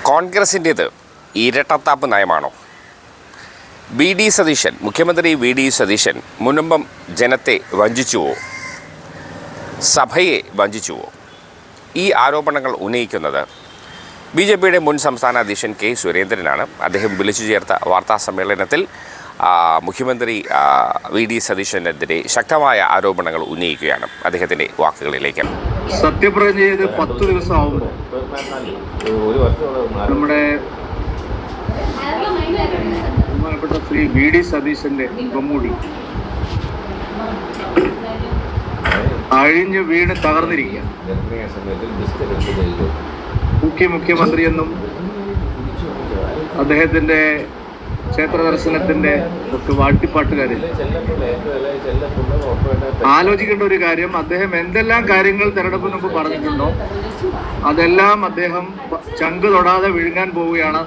കോൺഗ്രസിൻ്റേത് ഇരട്ടത്താപ്പ് നയമാണോ? മുഖ്യമന്ത്രി V D Satheesan മുൻപം ജനത്തെ വഞ്ചിച്ചുവോ? സഭയെ വഞ്ചിച്ചുവോ? ഈ ആരോപണങ്ങൾ ഉന്നയിക്കുന്നത് ബി ജെ പിയുടെ മുൻ സംസ്ഥാന അധ്യക്ഷൻ കെ സുരേന്ദ്രനാണ്. അദ്ദേഹം വിളിച്ചു ചേർത്ത വാർത്താ സമ്മേളനത്തിൽ മുഖ്യമന്ത്രി വി ഡി സതീശനെതിരെ ശക്തമായ ആരോപണങ്ങൾ ഉന്നയിക്കുകയാണ്. അദ്ദേഹത്തിൻ്റെ വാക്കുകളിലേക്ക്. സത്യപ്രതിജ്ഞ ചെയ്ത് 10 ദിവസമാകുമ്പോൾ നമ്മുടെ ബഹുമാനപ്പെട്ട ശ്രീ വി ഡി സതീശന്റെ മുഖംമൂടി അഴിഞ്ഞ് വീണ് തകർന്നിരിക്കുക. മുഖ്യമന്ത്രിയെന്നും അദ്ദേഹത്തിന്റെ ക്ഷേത്ര ദർശനത്തിന്റെ ഒക്കെ വാഴ്ത്തിപ്പാട്ടുകാരിൽ ആലോചിക്കേണ്ട ഒരു കാര്യം, അദ്ദേഹം എന്തെല്ലാം കാര്യങ്ങൾ തെരഞ്ഞെടുപ്പിന് മുമ്പ് പറഞ്ഞിട്ടുണ്ടോ അതെല്ലാം അദ്ദേഹം ചങ്ക് തൊടാതെ വിഴുങ്ങാൻ പോവുകയാണ്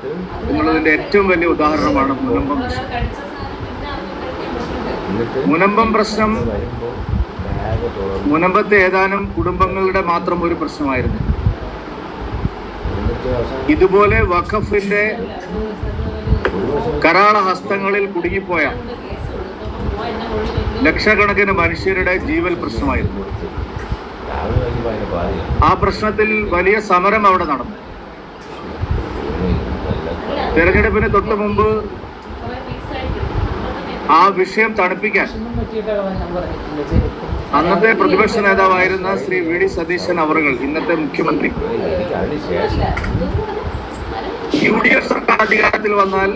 എന്നുള്ളതിന്റെ ഏറ്റവും വലിയ ഉദാഹരണമാണ് മുനമ്പം പ്രശ്നം. മുനമ്പത്തെ ഏതാനും കുടുംബങ്ങളുടെ മാത്രം ഒരു പ്രശ്നമായിരുന്നു. ഇതുപോലെ വഖഫിന്റെ കരാള ഹസ്തങ്ങളിൽ കുടുങ്ങിപ്പോയ ലക്ഷക്കണക്കിന് മനുഷ്യരുടെ ജീവൽ പ്രശ്നമായിരുന്നു. ആ പ്രശ്നത്തിൽ വലിയ സമരം അവിടെ നടന്നു. തെരഞ്ഞെടുപ്പിന് തൊട്ട് മുമ്പ് ആ വിഷയം തണുപ്പിക്കാൻ അന്നത്തെ പ്രതിപക്ഷ നേതാവായിരുന്ന ശ്രീ വി ഡി സതീശൻ അവറുകൾ, ഇന്നത്തെ മുഖ്യമന്ത്രി, UDF സർക്കാർ അധികാരത്തിൽ വന്നാൽ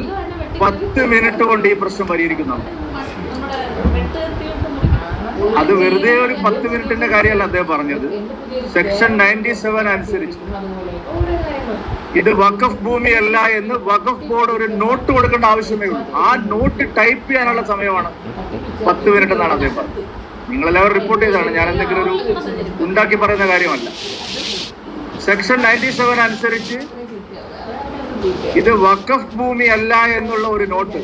10 മിനിറ്റ് കൊണ്ട് ഈ പ്രശ്നം പരിഹരിക്കുന്നതാണ്. അത് വെറുതെ ഒരു 10 മിനിറ്റിന്റെ കാര്യമല്ല അദ്ദേഹം പറഞ്ഞത്. സെക്ഷൻ 97 അനുസരിച്ച് ഇത് വഖഫ് ഭൂമിയല്ല എന്ന് വഖഫ് ബോർഡ് ഒരു നോട്ട് കൊടുക്കേണ്ട ആവശ്യമേ ഉള്ളൂ. ആ നോട്ട് ടൈപ്പ് ചെയ്യാനുള്ള സമയമാണ് 10 മിനിറ്റ് എന്നാണ് അദ്ദേഹം പറഞ്ഞത്. നിങ്ങളെല്ലാവരും റിപ്പോർട്ട് ചെയ്തതാണ്, ഞാൻ എന്തെങ്കിലും ഒരു ഉണ്ടാക്കി പറയുന്ന കാര്യമല്ല. സെക്ഷൻ 97 അനുസരിച്ച് ഇത് വഖഫ് ഭൂമി അല്ല എന്നുള്ള ഒരു നോട്ട്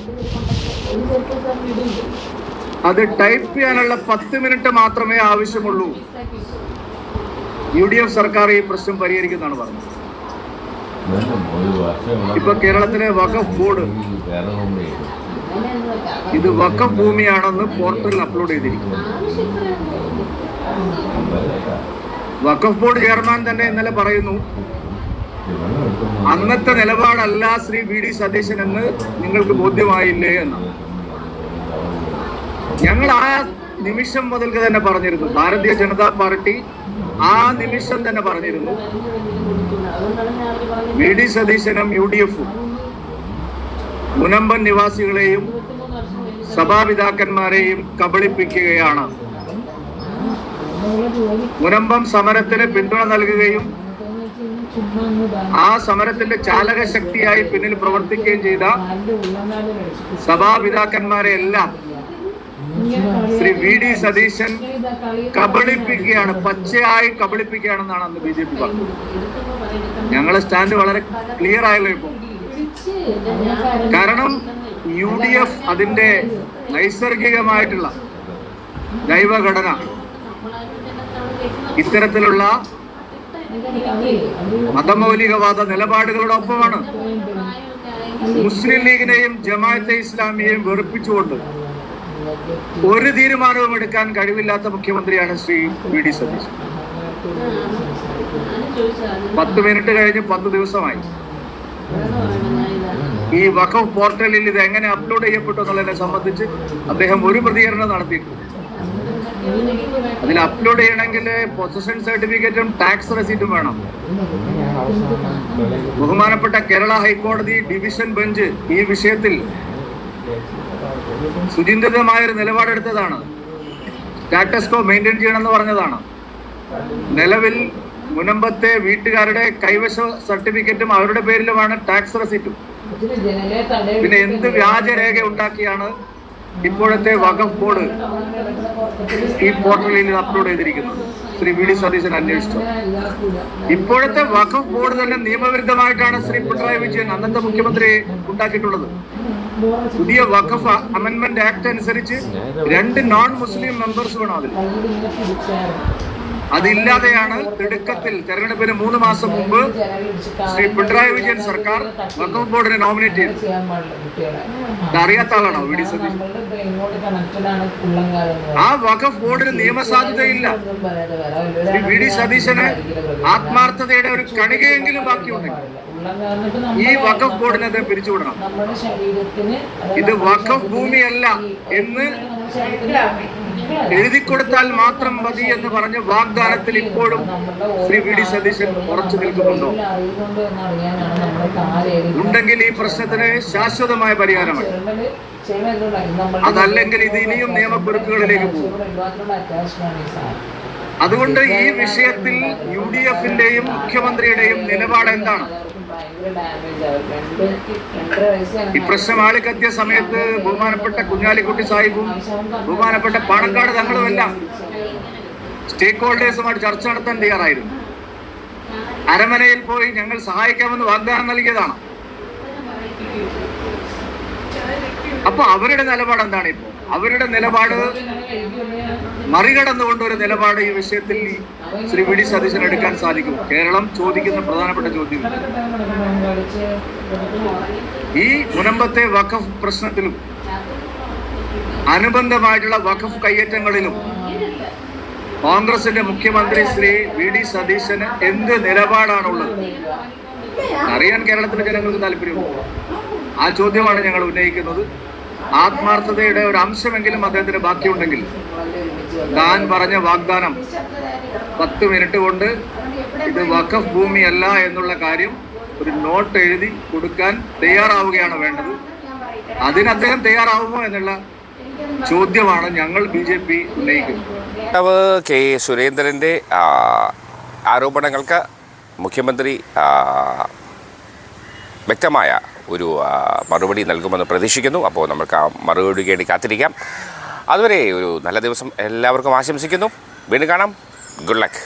അത് ടൈപ്പ് ചെയ്യാനുള്ള 10 മിനിറ്റ് മാത്രമേ ആവശ്യമുള്ളൂ. UDF സർക്കാർ ഈ പ്രശ്നം പരിഹരിക്കുന്നതാണ് പറഞ്ഞത്. ഇപ്പൊ കേരളത്തിലെ വഖഫ് ബോർഡ് ഇത് വഖഫ് ഭൂമിയാണെന്ന് പോർട്ടലിൽ അപ്ലോഡ് ചെയ്തിരിക്കുന്നു. വഖഫ് ബോർഡ് ചെയർമാൻ തന്നെ ഇന്നലെ പറയുന്നു, അന്നത്തെ നിലപാടല്ല ശ്രീ വി ഡി സതീശൻ എന്ന് നിങ്ങൾക്ക് ബോധ്യമായില്ലേ എന്നാണ്. ഞങ്ങൾ ആ നിമിഷം മുതൽക്ക് തന്നെ പറഞ്ഞിരുന്നു, ഭാരതീയ ജനതാ പാർട്ടി ആ നിമിഷം തന്നെ പറഞ്ഞിരുന്നു, വി ഡി സതീശനും UDFും മുനമ്പൻ നിവാസികളെയും സഭാപിതാക്കന്മാരെയും കബളിപ്പിക്കുകയാണ്. മുനമ്പം സമരത്തിന് പിന്തുണ നൽകുകയും ആ സമരത്തിന്റെ ചാലക ശക്തിയായി പിന്നിൽ പ്രവർത്തിക്കുകയും ചെയ്ത സഭാപിതാക്കന്മാരെ എല്ലാം ശ്രീ വി ഡി സതീശൻ കബളിപ്പിക്കുകയാണ്, പച്ചയായി കബളിപ്പിക്കുകയാണെന്നാണ് അന്ന് BJP പറഞ്ഞത്. ഞങ്ങളെ സ്റ്റാൻഡ് വളരെ ക്ലിയർ ആയല്ലോ ഇപ്പൊ. കാരണം UDF അതിന്റെ നൈസർഗികമായിട്ടുള്ള ദൈവഘടന ഇത്തരത്തിലുള്ള മതമൗലികവാദ നിലപാടുകളുടെ ഒപ്പമാണ്. മുസ്ലിം ലീഗിനെയും ജമാഅത്തെ ഇസ്ലാമിയെയും വെറുപ്പിച്ചുകൊണ്ട് ഒരു തീരുമാനവും എടുക്കാൻ കഴിവില്ലാത്ത മുഖ്യമന്ത്രിയാണ് Shri V D Satheesan. 10 minute കഴിഞ്ഞ് 10 ദിവസമായി. ഈ വഖഫ് പോർട്ടലിൽ ഇത് എങ്ങനെ അപ്ലോഡ് ചെയ്യപ്പെട്ടു എന്നുള്ളതിനെ സംബന്ധിച്ച് അദ്ദേഹം ഒരു പ്രതികരണം നടത്തിയിട്ടുണ്ട്. അതിൽ അപ്ലോഡ് ചെയ്യണമെങ്കിൽ പൊസഷൻ സർട്ടിഫിക്കറ്റും ടാക്സ് റെസീറ്റും വേണം. ബഹുമാനപ്പെട്ട കേരള ഹൈക്കോടതി ഡിവിഷൻ ബെഞ്ച് ഈ വിഷയത്തിൽ സുചിന്തിതമായൊരു നിലപാടെടുത്തതാണ്. സ്റ്റാറ്റസ് കോ മെയിൻറ്റെയിൻ ചെയ്യണമെന്ന് പറഞ്ഞതാണ്. നിലവിൽ മുനമ്പത്തെ വീട്ടുകാരുടെ കൈവശ സർട്ടിഫിക്കറ്റും അവരുടെ പേരിലുമാണ് ടാക്സ് റെസീറ്റും. പിന്നെ എന്ത് വ്യാജരേഖ ഉണ്ടാക്കിയാണ് ഇപ്പോഴത്തെ വഖഫ് ബോർഡ് ഈ പോർട്ടലിൽ അപ്ലോഡ് ചെയ്തിരിക്കുന്നത്? ശ്രീ വി ഡി സതീശൻ അന്വേഷിച്ചു. ഇപ്പോഴത്തെ വഖഫ് ബോർഡ് തന്നെ നിയമവിരുദ്ധമായിട്ടാണ് ശ്രീ പിണറായി വിജയൻ അന്നത്തെ മുഖ്യമന്ത്രി ഉണ്ടാക്കിയിട്ടുള്ളത്. പുതിയ വഖഫ് അമെൻമെന്റ് ആക്ട് അനുസരിച്ച് 2 നോൺ മുസ്ലിം മെമ്പേഴ്സ് വേണം അതിൽ. അതില്ലാതെയാണ് തിടുക്കത്തിൽ തെരഞ്ഞെടുപ്പിന് 3 മാസം മുമ്പ് ശ്രീ പിണറായി വിജയൻ സർക്കാർ വഖഫ് ബോർഡിനെ നോമിനേറ്റ് ചെയ്തു. അറിയാത്ത ആളാണോ വി ഡി സതീശൻ? ആ വഖഫ് ബോർഡിന് നിയമസാധുതയില്ല. ശ്രീ വി ഡി സതീശന് ആത്മാർത്ഥതയുടെ ഒരു കണികയെങ്കിലും ബാക്കിയുണ്ടെങ്കിൽ ഈ വഖഫ് ബോർഡിനെ അദ്ദേഹം പിരിച്ചുവിടണം. ഇത് വഖഫ് ഭൂമിയല്ല എന്ന് എഴുതിക്കൊടുത്താൽ മാത്രം മതി എന്ന് പറഞ്ഞ വാഗ്ദാനത്തിൽ ഇപ്പോഴും ശ്രീ വി ഡി സതീശൻ ഉറച്ചു നിൽക്കുന്നുണ്ടോ? ഉണ്ടെങ്കിൽ ഈ പ്രശ്നത്തിന് ശാശ്വതമായ പരിഹാരമാണ്. അതല്ലെങ്കിൽ ഇത് ഇനിയും നിയമക്കുരുക്കുകളിലേക്ക് പോകും. അതുകൊണ്ട് ഈ വിഷയത്തിൽ UDF-ന്റെയും മുഖ്യമന്ത്രിയുടെയും നിലപാട് എന്താണ്? ഈ പ്രശ്നം ആളിക്കത്തിയ സമയത്ത് ബഹുമാനപ്പെട്ട കുഞ്ഞാലിക്കുട്ടി സാഹിബും ബഹുമാനപ്പെട്ട പാണക്കാട് തങ്ങളും എല്ലാം സ്റ്റേക്ക് ഹോൾഡേഴ്സുമായിട്ട് ചർച്ച നടത്താൻ തയ്യാറായിരുന്നു. അരമനയിൽ പോയി ഞങ്ങൾ സഹായിക്കാമെന്ന് വാഗ്ദാനം നൽകിയതാണ്. അപ്പൊ അവരുടെ നിലപാട് എന്താണ്? ഇപ്പോൾ അവരുടെ നിലപാട് മറികടന്നുകൊണ്ട് ഒരു നിലപാട് ഈ വിഷയത്തിൽ ശ്രീ വി ഡി സതീശൻ എടുക്കാൻ സാധിക്കും? കേരളം ചോദിക്കുന്ന പ്രധാനപ്പെട്ട ചോദ്യം. ഈ മുനമ്പത്തെ വഖഫ് പ്രശ്നത്തിലും അനുബന്ധമായിട്ടുള്ള വഖഫ് കയ്യേറ്റങ്ങളിലും കോൺഗ്രസിന്റെ മുഖ്യമന്ത്രി ശ്രീ വി ഡി സതീശന് എന്ത് നിലപാടാണുള്ളത് അറിയാൻ കേരളത്തിലെ ജനങ്ങൾക്ക് താല്പര്യമുണ്ട്. ആ ചോദ്യമാണ് ഞങ്ങൾ ഉന്നയിക്കുന്നത്. ആത്മാർത്ഥതയുടെ ഒരു അംശമെങ്കിലും അദ്ദേഹത്തിന് ബാക്കിയുണ്ടെങ്കിൽ താൻ പറഞ്ഞ വാഗ്ദാനം 10 മിനിറ്റ് കൊണ്ട് ഇത് വഖഫ് ഭൂമിയല്ല എന്നുള്ള കാര്യം ഒരു നോട്ട് എഴുതി കൊടുക്കാൻ തയ്യാറാവുകയാണ് വേണ്ടത്. അതിന് അദ്ദേഹം തയ്യാറാവുമോ എന്നുള്ള ചോദ്യമാണ് ഞങ്ങൾ BJP ഉന്നയിക്കുന്നത്. കെ സുരേന്ദ്രൻ്റെ ആരോപണങ്ങൾക്ക് മുഖ്യമന്ത്രി വ്യക്തമായ ഒരു മറുപടി നൽകുമെന്ന് പ്രതീക്ഷിക്കുന്നു. അപ്പോൾ നമുക്ക് ആ മറുപടിക്ക് വേണ്ടി കാത്തിരിക്കാം. അതുവരെ ഒരു നല്ല ദിവസം എല്ലാവർക്കും ആശംസിക്കുന്നു. വീണ്ടും കാണാം. Good luck.